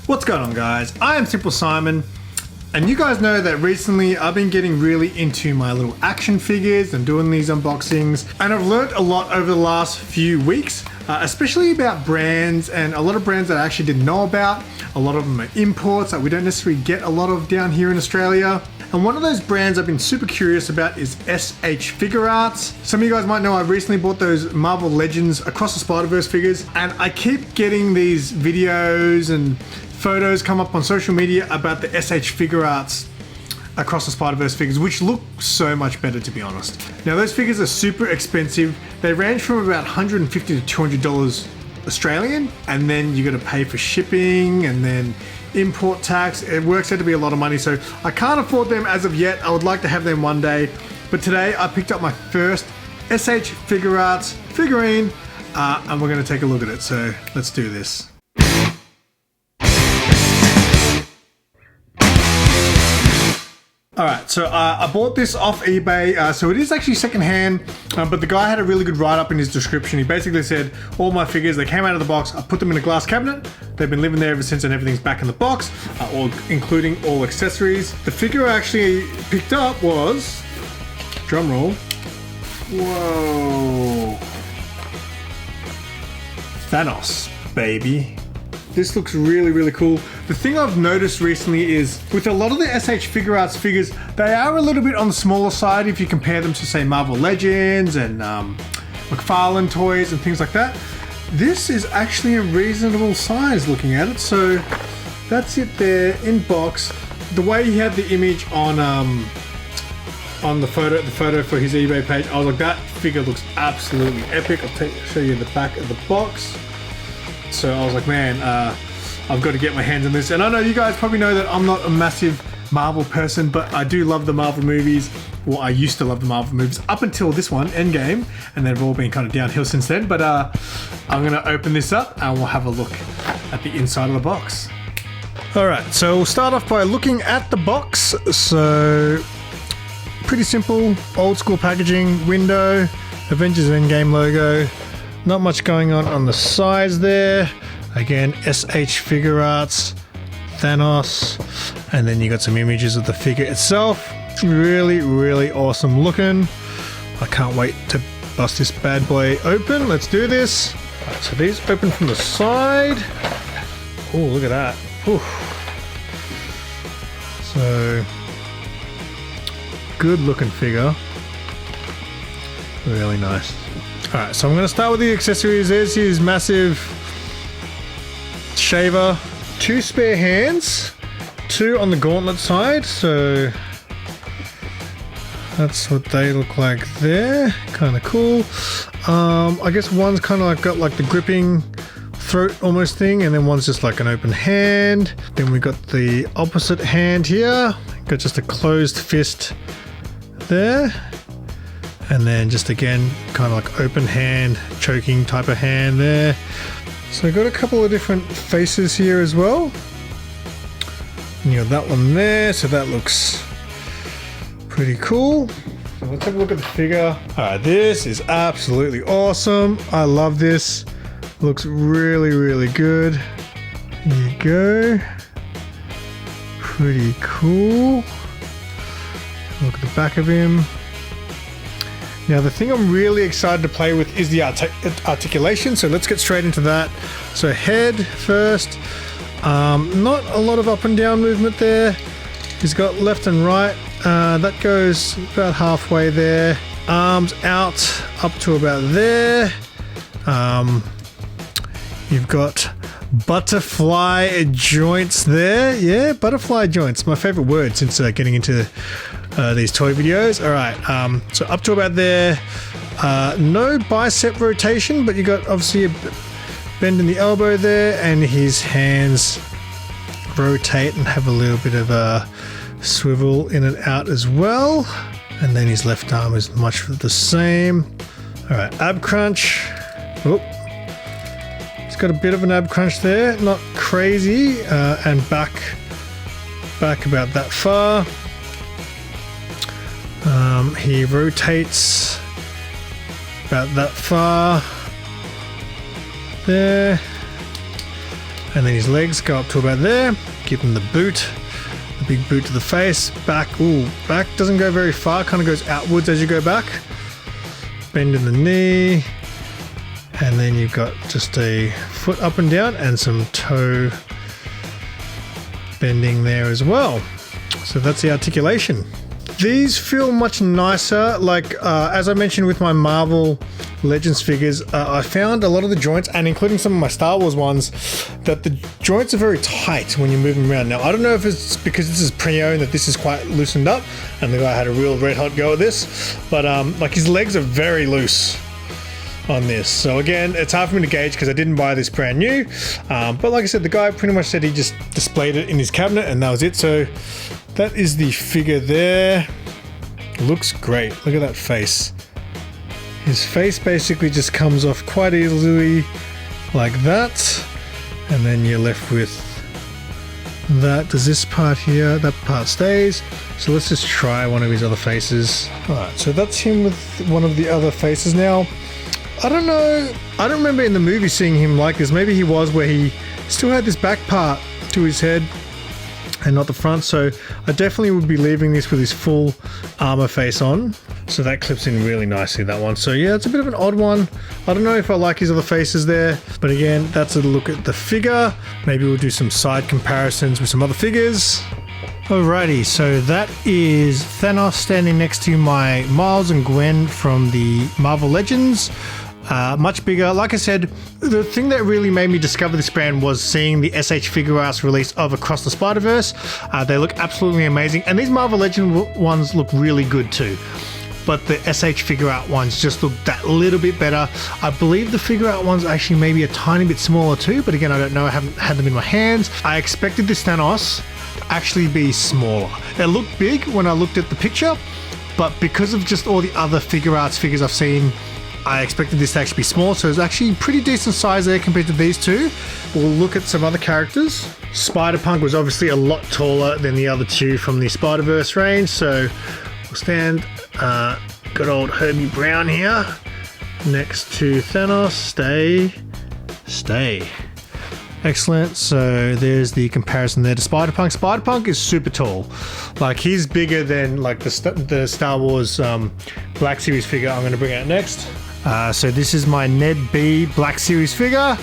What's going on, guys? I am SimpleSimon, and you guys know that recently I've been getting really into my little action figures and doing these unboxings, and I've learned a lot over the last few weeks, especially about brands, and a lot of brands that I actually didn't know about. A lot of them are imports that we don't necessarily get a lot of down here in Australia. And one of those brands I've been super curious about is Figuarts. Some of you guys might know I recently bought those Marvel Legends Across the Spider-Verse figures, and I keep getting these videos and photos come up on social media about the Figuarts Across the Spider-Verse figures, which look so much better, to be honest. Now, those figures are super expensive. They range from about $150 to $200 Australian, and then you got to pay for shipping and then import tax. It works out to be a lot of money, so I can't afford them as of yet. I would like to have them one day, but today I picked up my first Figuarts figurine, and we're going to take a look at it. So let's do this. Alright, so I bought this off eBay, so it is actually secondhand, but the guy had a really good write-up in his description. He basically said, all my figures, they came out of the box, I put them in a glass cabinet, they've been living there ever since, and everything's back in the box, including all accessories. The figure I actually picked up was, drumroll, whoa, Thanos, baby. This looks really, really cool. The thing I've noticed recently is with a lot of the Figuarts figures, they are a little bit on the smaller side if you compare them to, say, Marvel Legends and McFarlane toys and things like that. This is actually a reasonable size looking at it. So that's it there in box. The way he had the image on the photo for his eBay page, I was like, that figure looks absolutely epic. I'll show you the back of the box. So I was like, man, I've got to get my hands on this. And I know you guys probably know that I'm not a massive Marvel person, but I do love the Marvel movies. Well, I used to love the Marvel movies up until this one, Endgame, and they've all been kind of downhill since then. But I'm going to open this up and we'll have a look at the inside of the box. All right, so we'll start off by looking at the box. So pretty simple, old school packaging, window, Avengers Endgame logo. Not much going on the sides there. Again, Figuarts, Thanos, and then you got some images of the figure itself. Really, really awesome looking. I can't wait to bust this bad boy open. Let's do this. Right, so these open from the side. Oh, look at that. Ooh. So, good looking figure. Really nice. Alright, so I'm going to start with the accessories. There's his massive shaver, 2 spare hands, 2 on the gauntlet side, so that's what they look like there. Kind of cool. I guess one's kind of like got like the gripping throat almost thing, and then one's just like an open hand. Then we got the opposite hand here, got just a closed fist there. And then just again, kind of like open hand, choking type of hand there. So I got a couple of different faces here as well. And you got that one there, so that looks pretty cool. So let's have a look at the figure. All right, this is absolutely awesome. I love this. Looks really, really good. Here you go. Pretty cool. Look at the back of him. Now, the thing I'm really excited to play with is the articulation, so let's get straight into that. So head first, not a lot of up and down movement there. He's got left and right, that goes about halfway there. Arms out up to about there. You've got butterfly joints there. Yeah, butterfly joints, my favorite word since getting into these toy videos. All right, so up to about there. No bicep rotation, but you got obviously a bend in the elbow there, and his hands rotate and have a little bit of a swivel in and out as well. And then his left arm is much the same. All right, ab crunch. Oh, he's got a bit of an ab crunch there, not crazy, and back about that far. He rotates about that far there, And then his legs go up to about there. Give him the boot, the big boot to the face. Back, ooh, back doesn't go very far, kind of goes outwards as you go back. Bend in the knee. And then you've got just a foot up and down and some toe bending there as well. So that's the articulation. These feel much nicer. Like as I mentioned with my Marvel Legends figures, I found a lot of the joints, and including some of my Star Wars ones, that the joints are very tight when you move them around. Now, I don't know if it's because this is pre-owned that this is quite loosened up, and the guy had a real red hot go at this, but like his legs are very loose on this. So again, it's hard for me to gauge because I didn't buy this brand new. But like I said, the guy pretty much said he just displayed it in his cabinet and that was it. So that is the figure there. Looks great. Look at that face. His face basically just comes off quite easily like that. And then you're left with that. Does this part here, that part stays. So let's just try one of his other faces. All right, so that's him with one of the other faces now. I don't know, I don't remember in the movie seeing him like this. Maybe he was, where he still had this back part to his head and not the front. So I definitely would be leaving this with his full armor face on. So that clips in really nicely, that one. So yeah, it's a bit of an odd one. I don't know if I like his other faces there, but again, that's a look at the figure. Maybe we'll do some side comparisons with some other figures. Alrighty, so that is Thanos standing next to my Miles and Gwen from the Marvel Legends. Much bigger. Like I said, the thing that really made me discover this brand was seeing the SH Figuarts release of Across the Spider-Verse. They look absolutely amazing, and these Marvel Legend ones look really good too. But the SH Figuart ones just look that little bit better. I believe the Figuart ones actually maybe a tiny bit smaller too, but again, I don't know, I haven't had them in my hands. I expected this Thanos to actually be smaller. It looked big when I looked at the picture, but because of just all the other Figuarts figures I've seen, I expected this to actually be small, so it's actually pretty decent size there compared to these two. We'll look at some other characters. Spider-Punk was obviously a lot taller than the other two from the Spider-Verse range, so we'll stand good old Herbie Brown here next to Thanos. Stay. Excellent. So there's the comparison there to Spider-Punk. Spider-Punk is super tall. Like, he's bigger than like the Star Wars Black Series figure I'm going to bring out next. So this is my Ned B Black Series figure.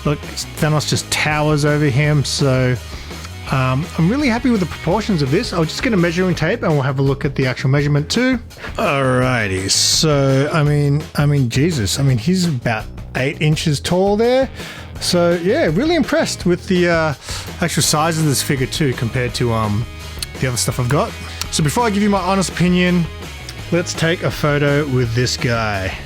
Look, Thanos just towers over him. So I'm really happy with the proportions of this. I'll just get a measuring tape and we'll have a look at the actual measurement too. Alrighty. So I mean, Jesus. I mean, he's about 8 inches tall there. So yeah, really impressed with the actual size of this figure too, compared to the other stuff I've got. So before I give you my honest opinion, let's take a photo with this guy.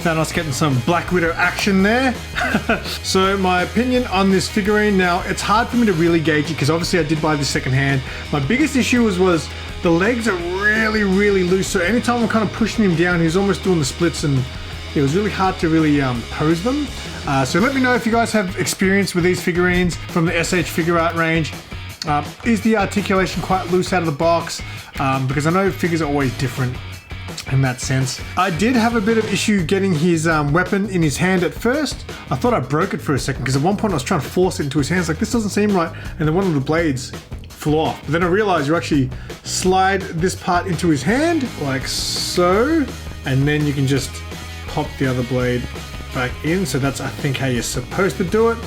Thanos getting some Black Widow action there. So my opinion on this figurine, now it's hard for me to really gauge it because obviously I did buy this secondhand. My biggest issue was the legs are really loose, so anytime I'm kind of pushing him down, he's almost doing the splits, and it was really hard to really pose them. So let me know if you guys have experience with these figurines from the SH Figuart range. Is the articulation quite loose out of the box? Because I know figures are always different in that sense. I did have a bit of issue getting his weapon in his hand at first. I thought I broke it for a second because at one point I was trying to force it into his hands, like this doesn't seem right, and then one of the blades flew off. But then I realized you actually slide this part into his hand like so, and then you can just pop the other blade back in. So that's, I think, how you're supposed to do it.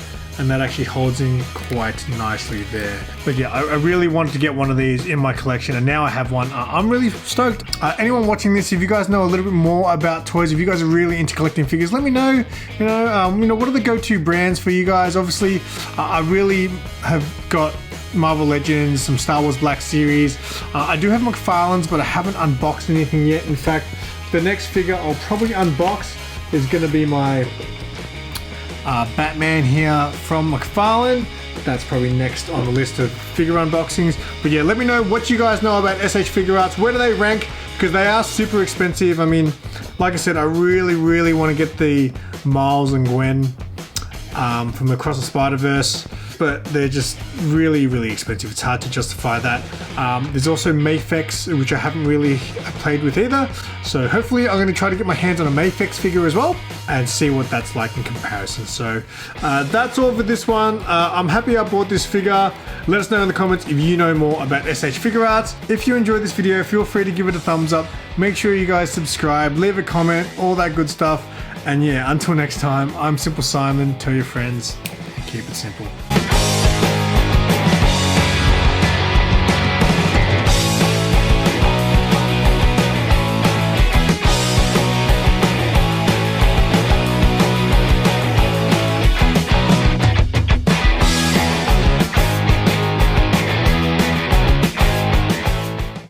and that actually holds in quite nicely there. But yeah, I really wanted to get one of these in my collection, and now I have one. I'm really stoked. Anyone watching this, if you guys know a little bit more about toys, if you guys are really into collecting figures, let me know. You know, what are the go-to brands for you guys? Obviously, I really have got Marvel Legends, some Star Wars Black Series. I do have McFarlane's, but I haven't unboxed anything yet. In fact, the next figure I'll probably unbox is going to be my Batman here from McFarlane. That's probably next on the list of figure unboxings. But yeah, let me know what you guys know about SH Figuarts. Where do they rank? Because they are super expensive. I mean, like I said, I really want to get the Miles and Gwen from the Across the Spider-Verse, but they're just really expensive. It's hard to justify that. There's also Mafex, which I haven't really played with either. So hopefully I'm going to try to get my hands on a Mafex figure as well and see what that's like in comparison. So that's all for this one. I'm happy I bought this figure. Let us know in the comments if you know more about SH Figuarts. If you enjoyed this video, feel free to give it a thumbs up. Make sure you guys subscribe, leave a comment, all that good stuff. And yeah, until next time, I'm SimpleSimon. Tell your friends, keep it simple.